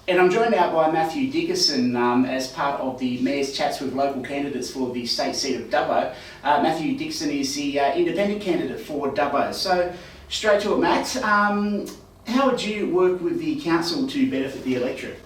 And I'm joined now by Mathew Dickerson as part of the Mayor's Chats with local candidates for the state seat of Dubbo. Mathew Dickerson is the independent candidate for Dubbo. So straight to it, Matt. How would you work with the council to benefit the electorate?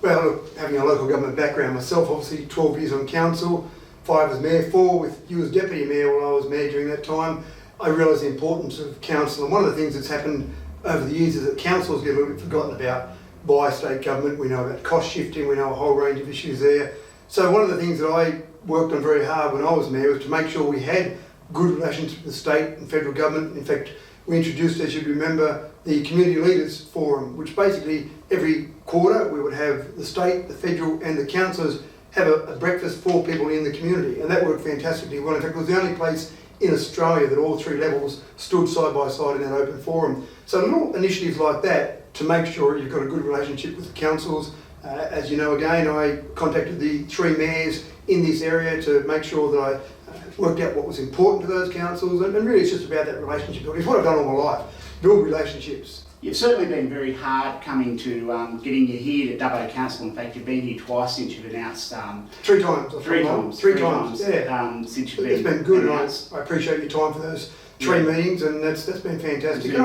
Well, look, having a local government background myself, obviously 12 years on council, 5 as mayor, 4 with you as deputy mayor while I was mayor during that time, I realised the importance of council. And one of the things that's happened over the years is that councils get a little bit forgotten about by state government. We know about cost shifting, we know a whole range of issues there. So one of the things that I worked on very hard when I was mayor was to make sure we had good relations with the state and federal government. In fact, we introduced, as you remember, the Community Leaders Forum, which basically every quarter we would have the state, the federal and the councillors have a breakfast for people in the community, and that worked fantastically well. In fact, it was the only place in Australia that all 3 levels stood side by side in that open forum. So little initiatives like that to make sure you've got a good relationship with the councils. As you know, again, I contacted the 3 mayors in this area to make sure that I worked out what was important to those councils, and really it's just about that relationship building. It's what I've done all my life, build relationships. You've certainly been very hard coming to getting you here to Dubbo Council. In fact, you've been here twice since you've announced. 3 times. Three times. Yeah. Since you've been. It's been good, announced. and I appreciate your time for those 3 meetings, and that's been fantastic. It's been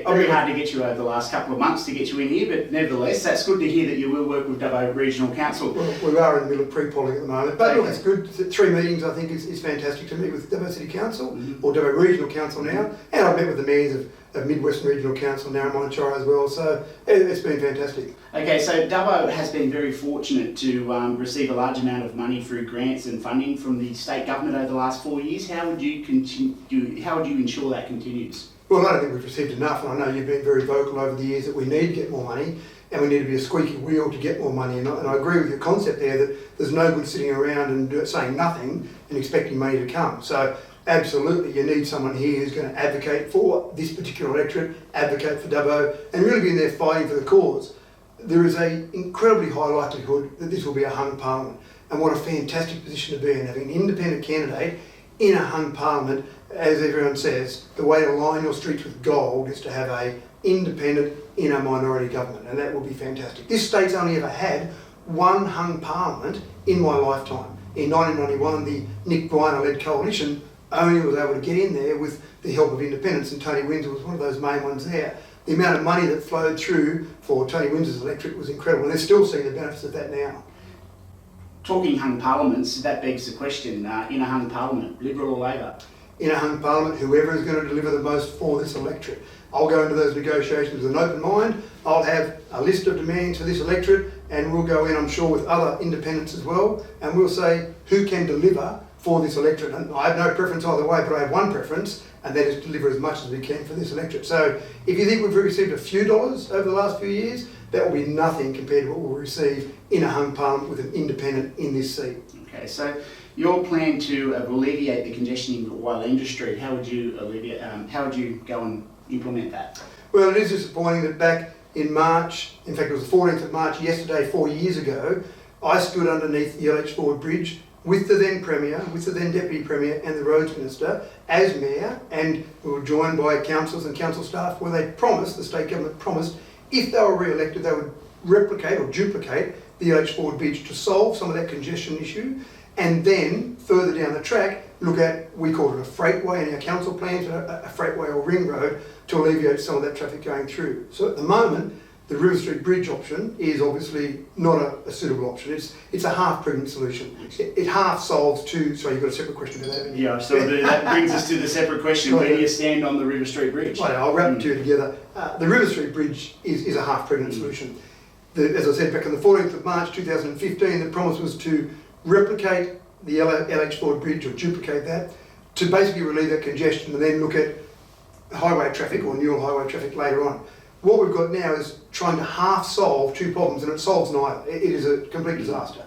very hard to get you over the last couple of months to get you in here, but nevertheless, that's good to hear that you will work with Dubbo Regional Council. Well, we are in the middle of pre-polling at the moment, but look, it's good. 3 meetings, I think, is fantastic to meet with Dubbo City Council, or Dubbo Regional Council now, and I've met with the mayors of Midwestern Regional Council, Narromine Shire as well, so it's been fantastic. Okay, so Dubbo has been very fortunate to receive a large amount of money through grants and funding from the state government over the last 4 years. How would you ensure that continues? Well, I don't think we've received enough, and I know you've been very vocal over the years that we need to get more money, and we need to be a squeaky wheel to get more money, and I agree with your concept there that there's no good sitting around and saying nothing and expecting money to come. So absolutely, you need someone here who's going to advocate for this particular electorate, advocate for Dubbo, and really be in there fighting for the cause. There is an incredibly high likelihood that this will be a hung parliament, and what a fantastic position to be in, having an independent candidate in a hung parliament. As everyone says, the way to line your streets with gold is to have an independent in a minority government, and that will be fantastic. This state's only ever had 1 hung parliament in my lifetime. In 1991, the Nick Greiner-led coalition only was able to get in there with the help of independents, and Tony Windsor was one of those main ones there. The amount of money that flowed through for Tony Windsor's electorate was incredible, and they're still seeing the benefits of that now. Talking hung parliaments, that begs the question, in a hung parliament, Liberal or Labor? In a hung parliament, whoever is going to deliver the most for this electorate. I'll go into those negotiations with an open mind. I'll have a list of demands for this electorate, and we'll go in, I'm sure, with other independents as well, and we'll say who can deliver for this electorate. And I have no preference either way, but I have one preference, and that is to deliver as much as we can for this electorate. So if you think we've received a few dollars over the last few years, that will be nothing compared to what we'll receive in a hung parliament with an independent in this seat. Okay, so your plan to alleviate the congestion in Wylendra Street, how would you go and implement that? Well, it is disappointing that back in March, in fact it was the 14th of March, yesterday, 4 years ago, I stood underneath the LH Ford Bridge with the then Premier, with the then Deputy Premier and the Roads Minister as Mayor, and we were joined by councillors and council staff where they promised, the state government promised, if they were re-elected they would replicate or duplicate the LH Ford Bridge to solve some of that congestion issue, and then further down the track look at, we call it a freightway in our council plans, a freightway or ring road to alleviate some of that traffic going through. So at the moment, the River Street Bridge option is obviously not a suitable option. It's a half-pregnant solution. It half solves 2. Sorry, you've got a separate question about that, haven't you? Yeah, so that brings us to the separate question. Where do you stand on the River Street Bridge? Right, I'll wrap the two together. The River Street Bridge is a half-pregnant solution. As I said, back on the 14th of March 2015, the promise was to replicate the LH Ford Bridge, or duplicate that, to basically relieve that congestion and then look at highway traffic or Newell highway traffic later on. What we've got now is trying to half solve 2 problems, and it solves neither. It is a complete disaster.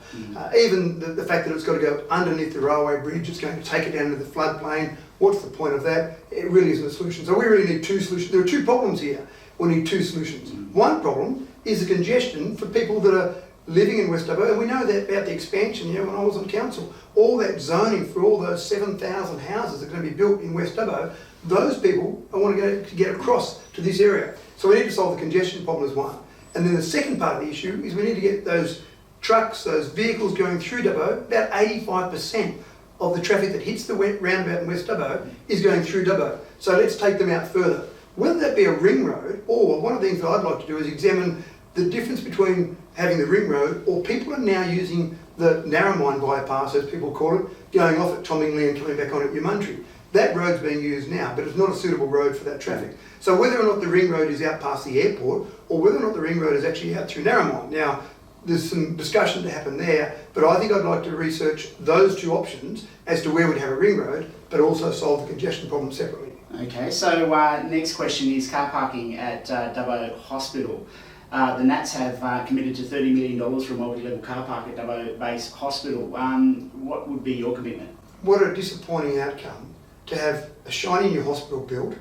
Even the fact that it's got to go underneath the railway bridge, it's going to take it down to the floodplain. What's the point of that? It really isn't a solution. So we really need 2 solutions. There are 2 problems here. We need 2 solutions. One problem is the congestion for people that are living in West Dubbo, and we know that about the expansion. You know, when I was on council, all that zoning for all those 7,000 houses that are going to be built in West Dubbo, those people want to get across to this area. So we need to solve the congestion problem as one. And then the second part of the issue is we need to get those trucks, those vehicles going through Dubbo. About 85% of the traffic that hits the roundabout in West Dubbo is going through Dubbo. So let's take them out further. Whether that be a ring road, or one of the things that I'd like to do is examine the difference between having the ring road, or people are now using the Narromine bypass, as people call it, going off at Tomingley and coming back on at Yamuntry. That road's being used now, but it's not a suitable road for that traffic. So whether or not the ring road is out past the airport, or whether or not the ring road is actually out through Narromine. Now, there's some discussion to happen there, but I think I'd like to research those two options as to where we'd have a ring road, but also solve the congestion problem separately. Okay, so next question is car parking at Dubbo Hospital. The Nats have committed to $30 million for a multi-level car park at Dubbo Base Hospital. What would be your commitment? What a disappointing outcome to have a shiny new hospital built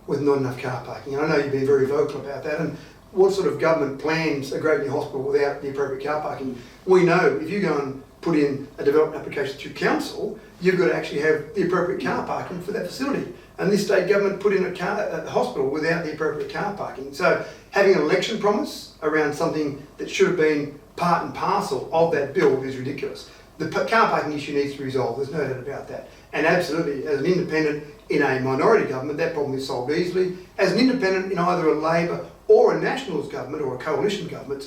with not enough car parking. And I know you've been very vocal about that. And what sort of government plans a great new hospital without the appropriate car parking? We know if you go and put in a development application through council, you've got to actually have the appropriate car parking for that facility. And this state government put in a hospital without the appropriate car parking. So having an election promise around something that should have been part and parcel of that bill is ridiculous. The car parking issue needs to be resolved, there's no doubt about that. And absolutely, as an independent in a minority government, that problem is solved easily. As an independent in either a Labor or a Nationals government, or a coalition government,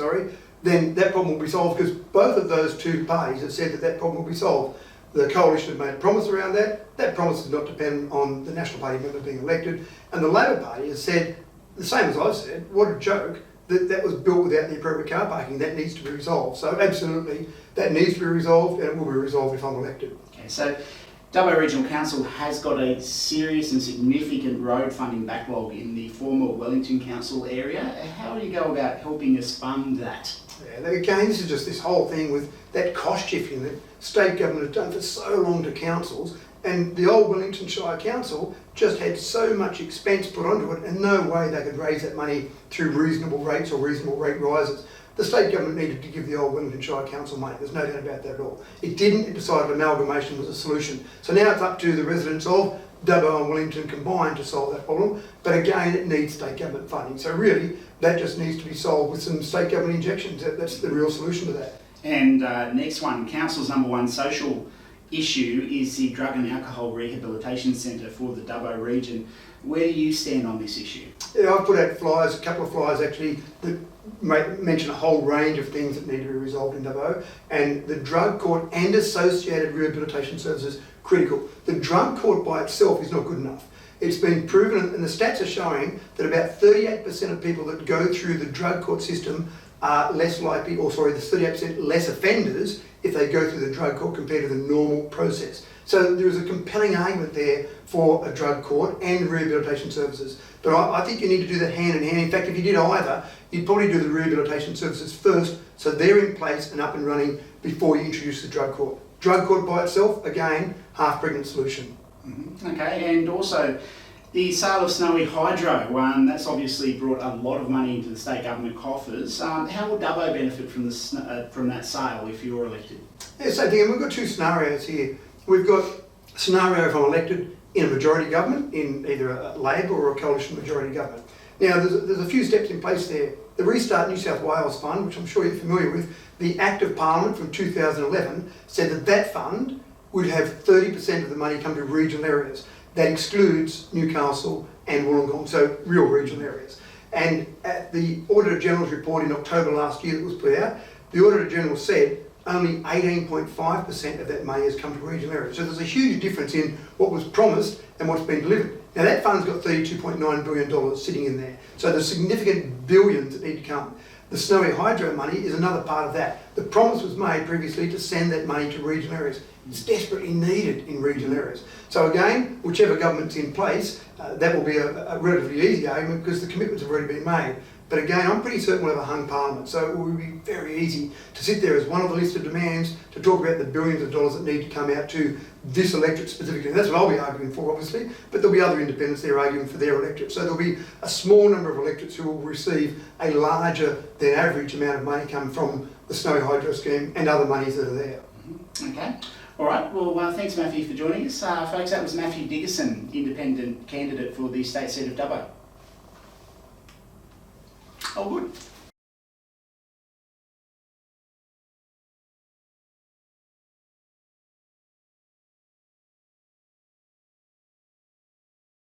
then that problem will be solved, because both of those two parties have said that that problem will be solved. The coalition have made a promise around that. That promise does not depend on the National Party member being elected. And the Labor Party has said, the same as I've said, what a joke, that was built without the appropriate car parking. That needs to be resolved. So absolutely, that needs to be resolved, and it will be resolved if I'm elected. Okay, so Dubbo Regional Council has got a serious and significant road funding backlog in the former Wellington Council area. How do you go about helping us fund that? Yeah, again, this is just this whole thing with that cost shifting that state government has done for so long to councils, and the old Wellington Shire Council just had so much expense put onto it, and no way they could raise that money through reasonable rates or reasonable rate rises. The state government needed to give the old Wellington Shire Council money, there's no doubt about that at all. It didn't, it decided amalgamation was a solution. So now it's up to the residents of Dubbo and Wellington combined to solve that problem, but again, it needs state government funding. So really, that just needs to be solved with some state government injections. That's the real solution to that. And next one, Council's number one social issue is the Drug and Alcohol Rehabilitation Centre for the Dubbo region. Where do you stand on this issue? Yeah, I've put out flyers, a couple of flyers actually, that mention a whole range of things that need to be resolved in Dubbo, and the drug court and associated rehabilitation services critical. The drug court by itself is not good enough. It's been proven, and the stats are showing that about 38% of people that go through the drug court system are less likely, or sorry, there's 38% less offenders if they go through the drug court compared to the normal process. So there is a compelling argument there for a drug court and rehabilitation services. But I think you need to do that hand in hand. In fact, if you did either, you'd probably do the rehabilitation services first, so they're in place and up and running before you introduce the drug court. Drug court by itself, again, half-pregnant solution. Mm-hmm. Okay, and also the sale of Snowy Hydro, that's obviously brought a lot of money into the state government coffers. How will Dubbo benefit from that sale if you're elected? Yeah, same thing, and we've got two scenarios here. We've got a scenario if I'm elected in a majority government, in either a Labor or a coalition majority government. Now, there's a few steps in place there. The Restart New South Wales Fund, which I'm sure you're familiar with, the Act of Parliament from 2011 said that that fund would have 30% of the money come to regional areas. That excludes Newcastle and Wollongong, so real regional areas. And at the Auditor General's report in October last year that was put out, the Auditor General said only 18.5% of that money has come to regional areas. So there's a huge difference in what was promised and what's been delivered. Now that fund's got $32.9 billion sitting in there. So there's significant billions that need to come. The Snowy Hydro money is another part of that. The promise was made previously to send that money to regional areas. It's desperately needed in regional areas. So again, whichever government's in place, that will be a relatively easy argument because the commitments have already been made. But again, I'm pretty certain we'll have a hung parliament, so it will be very easy to sit there as one of the list of demands to talk about the billions of dollars that need to come out to this electorate specifically. And that's what I'll be arguing for, obviously, but there'll be other independents there arguing for their electorate. So there'll be a small number of electorates who will receive a larger than average amount of money come from the Snowy Hydro scheme and other monies that are there. Okay. All right, well, thanks Matthew for joining us. Folks, that was Mathew Dickerson, independent candidate for the state seat of Dubbo. Oh, good.